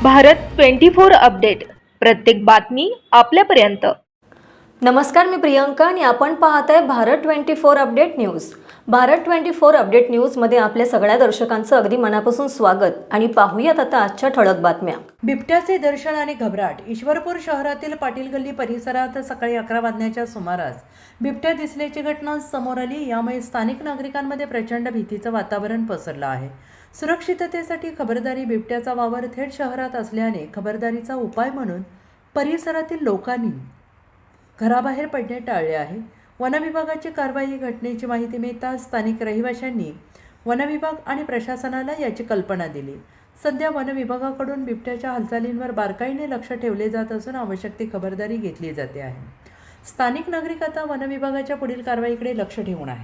Bharat 24 update, प्रत्येक बातमी आपल्यापर्यंत। नमस्कार, मी प्रियंका आणि आपण पाहताय Bharat 24 update news. Bharat 24 update न्यूजमध्ये आपल्या सगळ्या दर्शकांचं अगदी मनापासून स्वागत आणि पाहूयात आता आजच्या ठळक बातम्या। बिबट्याचे दर्शन आणि घबराट। ईश्वरपूर शहरातील पाटील गल्ली परिसरात सकाळी 11 वाजण्याच्या सुमारास बिबट्या दिसल्याची घटना समोर आली। यामुळे स्थानिक नागरिकांमध्ये प्रचंड भीतीचं वातावरण पसरलं आहे। सुरक्षिततेसाठी खबरदारी। बिबट्याचा वावर थेट शहरात असल्याने खबरदारीचा उपाय म्हणून परिसरातील लोकांनी घराबाहेर पडणे टाळले आहे। वनविभागाची कारवाई। घटनेची माहिती मिळताच स्थानिक रहिवाशांनी वनविभाग आणि प्रशासनाला याची कल्पना दिली। सध्या वनविभागाकडून बिबट्याच्या हालचालींवर बारकाईने लक्ष ठेवले जात असून आवश्यक ती खबरदारी घेतली जाते आहे। स्थानिक नागरिक आता वनविभागाच्या पुढील कारवाईकडे लक्ष ठेवून आहेत।